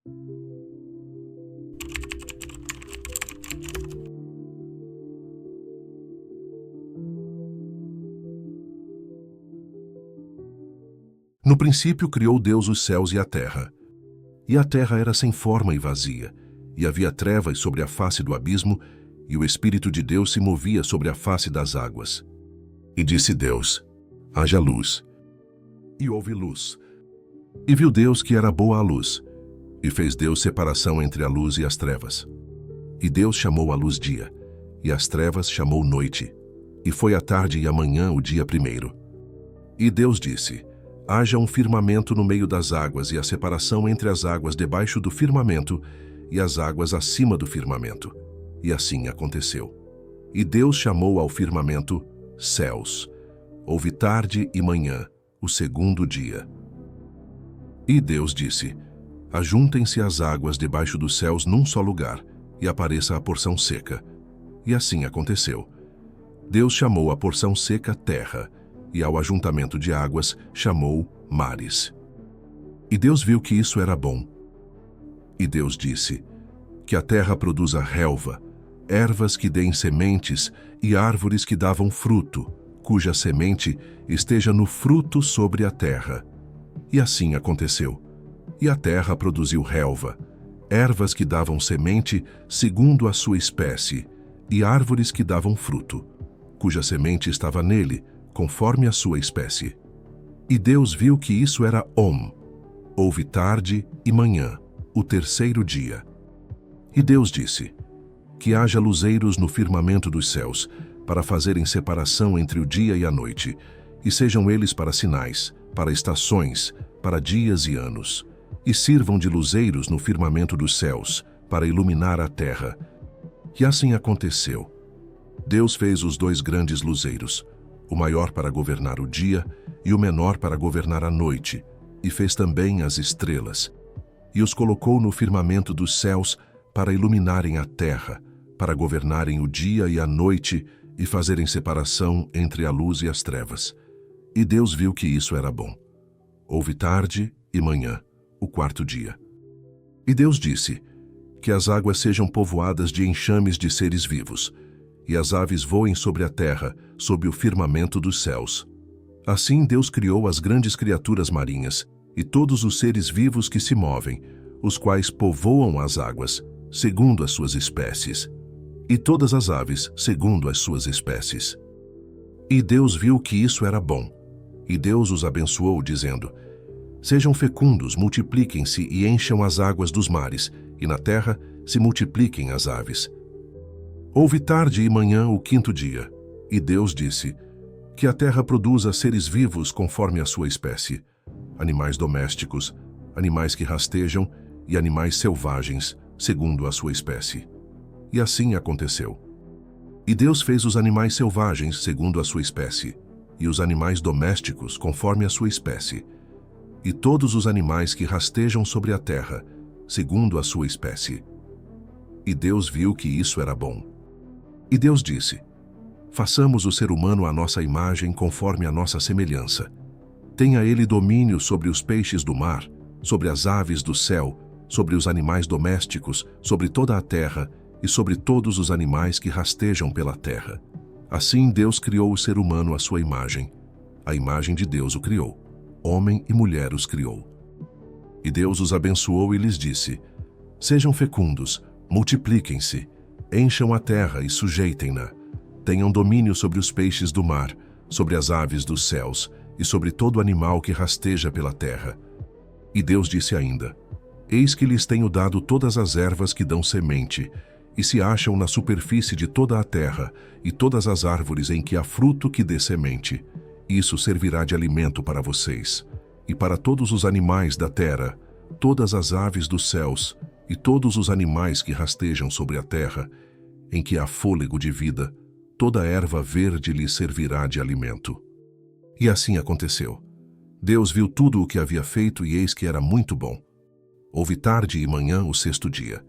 No princípio criou Deus os céus e a terra. E a terra era sem forma e vazia, e havia trevas sobre a face do abismo, e o Espírito de Deus se movia sobre a face das águas. E disse Deus: haja luz. E houve luz. E viu Deus que era boa a luz, e fez Deus separação entre a luz e as trevas. E Deus chamou a luz dia, e as trevas chamou noite. E foi a tarde e a manhã o dia primeiro. E Deus disse: haja um firmamento no meio das águas, e a separação entre as águas debaixo do firmamento e as águas acima do firmamento. E assim aconteceu. E Deus chamou ao firmamento céus. Houve tarde e manhã, o segundo dia. E Deus disse: ajuntem-se as águas debaixo dos céus num só lugar, e apareça a porção seca. E assim aconteceu. Deus chamou a porção seca terra, e ao ajuntamento de águas chamou mares. E Deus viu que isso era bom. E Deus disse: que a terra produza relva, ervas que deem sementes e árvores que davam fruto, cuja semente esteja no fruto sobre a terra. E assim aconteceu. E a terra produziu relva, ervas que davam semente segundo a sua espécie, e árvores que davam fruto, cuja semente estava nele, conforme a sua espécie. E Deus viu que isso era bom. Houve tarde e manhã, o terceiro dia. E Deus disse: que haja luzeiros no firmamento dos céus, para fazerem separação entre o dia e a noite, e sejam eles para sinais, para estações, para dias e anos, e sirvam de luzeiros no firmamento dos céus, para iluminar a terra. E assim aconteceu. Deus fez os dois grandes luzeiros, o maior para governar o dia e o menor para governar a noite, e fez também as estrelas, e os colocou no firmamento dos céus para iluminarem a terra, para governarem o dia e a noite e fazerem separação entre a luz e as trevas. E Deus viu que isso era bom. Houve tarde e manhã, o quarto dia. E Deus disse: que as águas sejam povoadas de enxames de seres vivos, e as aves voem sobre a terra, sob o firmamento dos céus. Assim Deus criou as grandes criaturas marinhas, e todos os seres vivos que se movem, os quais povoam as águas, segundo as suas espécies, e todas as aves, segundo as suas espécies. E Deus viu que isso era bom. E Deus os abençoou, dizendo: sejam fecundos, multipliquem-se e encham as águas dos mares, e na terra se multipliquem as aves. Houve tarde e manhã o quinto dia, e Deus disse: que a terra produza seres vivos conforme a sua espécie, animais domésticos, animais que rastejam e animais selvagens, segundo a sua espécie. E assim aconteceu. E Deus fez os animais selvagens segundo a sua espécie, e os animais domésticos conforme a sua espécie, e todos os animais que rastejam sobre a terra, segundo a sua espécie. E Deus viu que isso era bom. E Deus disse: façamos o ser humano à nossa imagem conforme a nossa semelhança. Tenha ele domínio sobre os peixes do mar, sobre as aves do céu, sobre os animais domésticos, sobre toda a terra e sobre todos os animais que rastejam pela terra. Assim Deus criou o ser humano à sua imagem. A imagem de Deus o criou. Homem e mulher os criou. E Deus os abençoou e lhes disse: sejam fecundos, multipliquem-se, encham a terra e sujeitem-na. Tenham domínio sobre os peixes do mar, sobre as aves dos céus e sobre todo animal que rasteja pela terra. E Deus disse ainda: eis que lhes tenho dado todas as ervas que dão semente, e se acham na superfície de toda a terra, e todas as árvores em que há fruto que dê semente. Isso servirá de alimento para vocês, e para todos os animais da terra, todas as aves dos céus, e todos os animais que rastejam sobre a terra, em que há fôlego de vida, toda erva verde lhes servirá de alimento. E assim aconteceu. Deus viu tudo o que havia feito, e eis que era muito bom. Houve tarde e manhã o sexto dia.